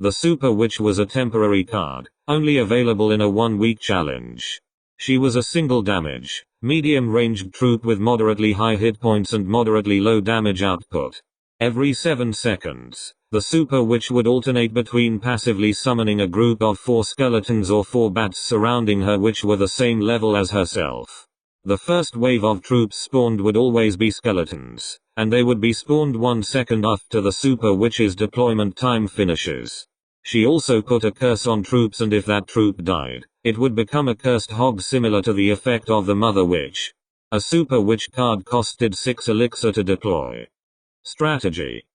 The Super Witch was a temporary card, only available in a 1-week challenge. She was a single damage, medium-ranged troop with moderately high hit points and moderately low damage output. Every 7 seconds, the Super Witch would alternate between passively summoning a group of 4 skeletons or 4 bats surrounding her which were the same level as herself. The first wave of troops spawned would always be skeletons, and they would be spawned 1 second after the Super Witch's deployment time finishes. She also put a curse on troops, and if that troop died, it would become a cursed hog similar to the effect of the Mother Witch. A Super Witch card costed 6 elixir to deploy. Strategy.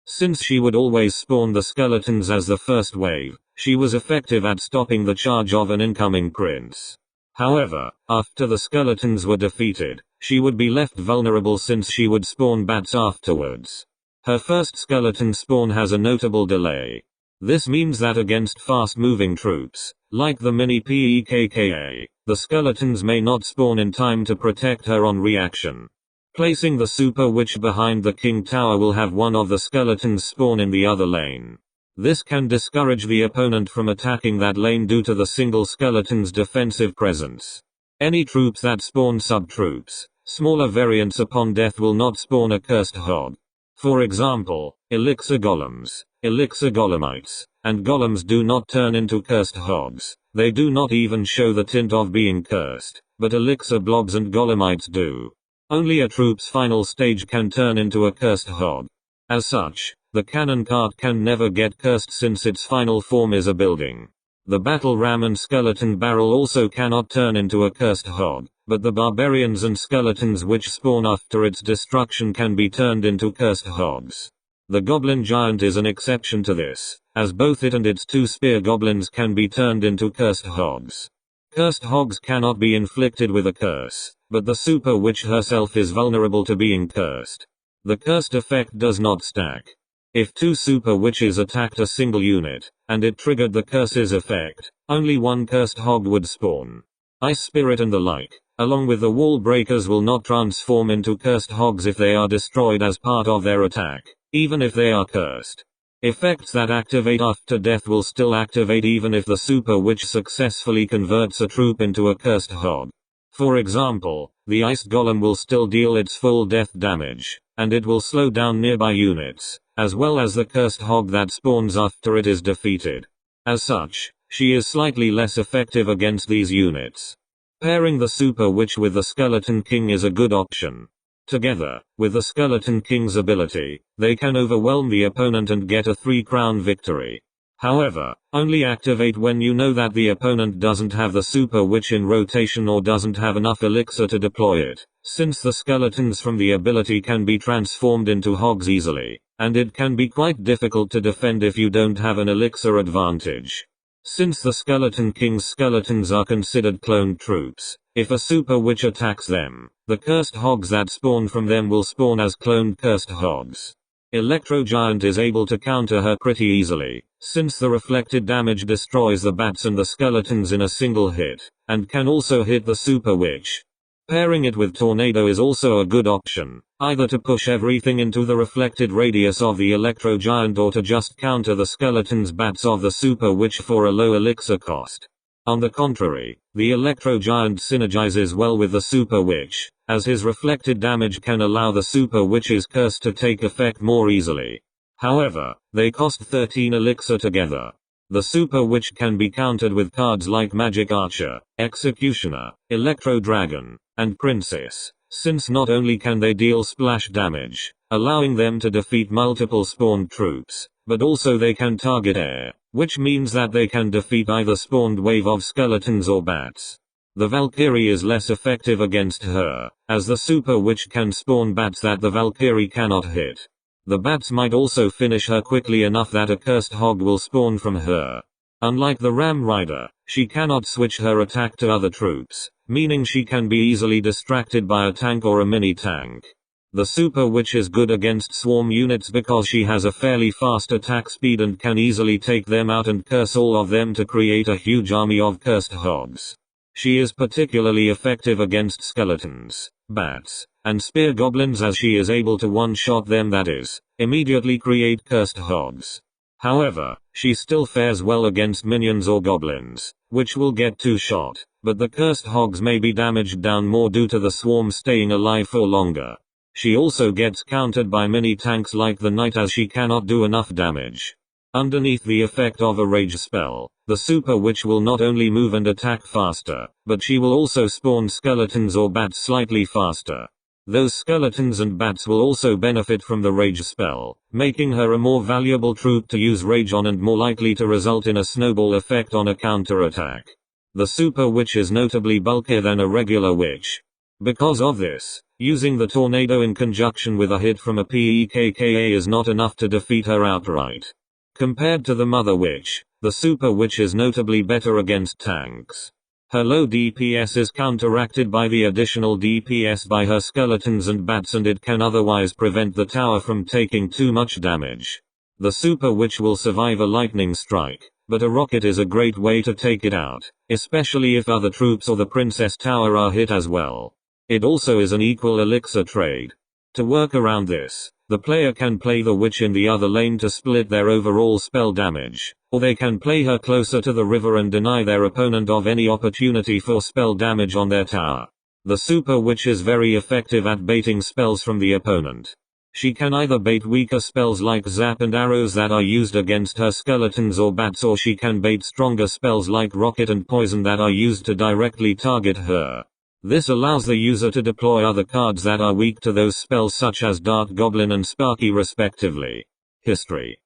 Since she would always spawn the skeletons as the first wave, she was effective at stopping the charge of an incoming prince. However, after the skeletons were defeated, she would be left vulnerable since she would spawn bats afterwards. Her first skeleton spawn has a notable delay. This means that against fast-moving troops, like the mini PEKKA, the skeletons may not spawn in time to protect her on reaction. Placing the Super Witch behind the King Tower will have one of the skeletons spawn in the other lane. This can discourage the opponent from attacking that lane due to the single skeleton's defensive presence. Any troops that spawn sub-troops, smaller variants upon death will not spawn a cursed hog. For example, elixir golems, elixir golemites, and golems do not turn into cursed hogs. They do not even show the tint of being cursed, but elixir blobs and golemites do. Only a troop's final stage can turn into a cursed hog. As such, the cannon cart can never get cursed since its final form is a building. The battle ram and skeleton barrel also cannot turn into a cursed hog, but the barbarians and skeletons which spawn after its destruction can be turned into cursed hogs. The goblin giant is an exception to this, as both it and its 2 spear goblins can be turned into cursed hogs. Cursed hogs cannot be inflicted with a curse, but the Super Witch herself is vulnerable to being cursed. The cursed effect does not stack. If 2 Super Witches attacked a single unit, and it triggered the curse's effect, only 1 cursed hog would spawn. Ice Spirit and the like, along with the wall breakers, will not transform into cursed hogs if they are destroyed as part of their attack, even if they are cursed. Effects that activate after death will still activate even if the Super Witch successfully converts a troop into a cursed hog. For example, the Ice Golem will still deal its full death damage, and it will slow down nearby units, as well as the cursed hog that spawns after it is defeated. As such, she is slightly less effective against these units. Pairing the Super Witch with the Skeleton King is a good option. Together, with the Skeleton King's ability, they can overwhelm the opponent and get a 3-crown victory. However, only activate when you know that the opponent doesn't have the Super Witch in rotation or doesn't have enough elixir to deploy it, since the skeletons from the ability can be transformed into hogs easily, and it can be quite difficult to defend if you don't have an elixir advantage. Since the Skeleton King's skeletons are considered cloned troops, if a Super Witch attacks them, the cursed hogs that spawn from them will spawn as cloned cursed hogs. Electro Giant is able to counter her pretty easily, since the reflected damage destroys the bats and the skeletons in a single hit, and can also hit the Super Witch. Pairing it with Tornado is also a good option, either to push everything into the reflected radius of the Electro Giant or to just counter the skeletons bats of the Super Witch for a low elixir cost. On the contrary, the Electro Giant synergizes well with the Super Witch, as his reflected damage can allow the Super Witch's curse to take effect more easily. However, they cost 13 elixir together. The Super Witch can be countered with cards like Magic Archer, Executioner, Electro Dragon, and Princess, since not only can they deal splash damage, allowing them to defeat multiple spawned troops, but also they can target air, which means that they can defeat either spawned wave of skeletons or bats. The Valkyrie is less effective against her, as the Super Witch can spawn bats that the Valkyrie cannot hit. The bats might also finish her quickly enough that a cursed hog will spawn from her. Unlike the Ram Rider, she cannot switch her attack to other troops, meaning she can be easily distracted by a tank or a mini-tank. The Super Witch is good against swarm units because she has a fairly fast attack speed and can easily take them out and curse all of them to create a huge army of cursed hogs. She is particularly effective against skeletons, bats, and spear goblins as she is able to one-shot them, that is, immediately create cursed hogs. However, she still fares well against minions or goblins, which will get 2-shot, but the cursed hogs may be damaged down more due to the swarm staying alive for longer. She also gets countered by mini tanks like the knight as she cannot do enough damage. Underneath the effect of a rage spell, the super witch will not only move and attack faster, but she will also spawn skeletons or bats slightly faster. Those skeletons and bats will also benefit from the rage spell, making her a more valuable troop to use rage on and more likely to result in a snowball effect on a counterattack. The super witch is notably bulkier than a regular witch. Because of this, using the tornado in conjunction with a hit from a PEKKA is not enough to defeat her outright. Compared to the mother witch, the super witch is notably better against tanks. Her low DPS is counteracted by the additional DPS by her skeletons and bats, and it can otherwise prevent the tower from taking too much damage. The super witch will survive a lightning strike, but a rocket is a great way to take it out, especially if other troops or the princess tower are hit as well. It also is an equal elixir trade. To work around this, the player can play the witch in the other lane to split their overall spell damage, or they can play her closer to the river and deny their opponent of any opportunity for spell damage on their tower. The super witch is very effective at baiting spells from the opponent. She can either bait weaker spells like zap and arrows that are used against her skeletons or bats, or she can bait stronger spells like rocket and poison that are used to directly target her. This allows the user to deploy other cards that are weak to those spells such as Dart Goblin and Sparky respectively. History.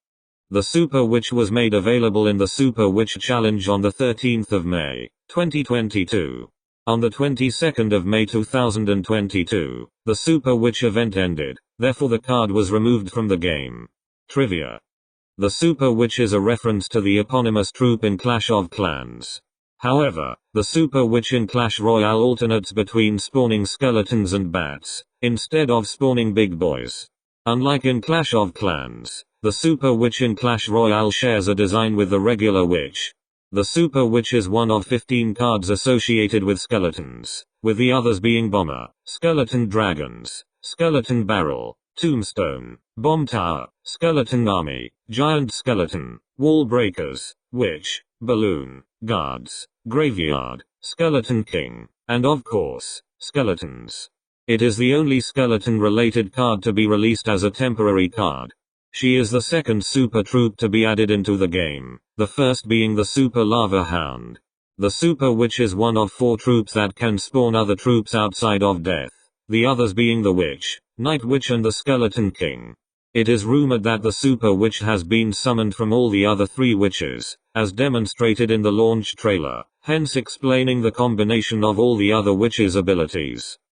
The Super Witch was made available in the Super Witch Challenge on the 13th of May, 2022. On the 22nd of May 2022, the Super Witch event ended, therefore the card was removed from the game. Trivia. The Super Witch is a reference to the eponymous troop in Clash of Clans. However, the Super Witch in Clash Royale alternates between spawning skeletons and bats, instead of spawning big boys. Unlike in Clash of Clans, the Super Witch in Clash Royale shares a design with the regular witch. The Super Witch is one of 15 cards associated with skeletons, with the others being Bomber, Skeleton Dragons, Skeleton Barrel, Tombstone, Bomb Tower, Skeleton Army, Giant Skeleton, Wall Breakers, Witch, Balloon, Guards, Graveyard, Skeleton King, and of course, Skeletons. It is the only skeleton-related card to be released as a temporary card. She is the second super troop to be added into the game, the first being the Super Lava Hound. The Super Witch is one of 4 troops that can spawn other troops outside of death, the others being the Witch, Night Witch and the Skeleton King. It is rumored that the Super Witch has been summoned from all the other 3 witches, as demonstrated in the launch trailer, hence explaining the combination of all the other witches' abilities.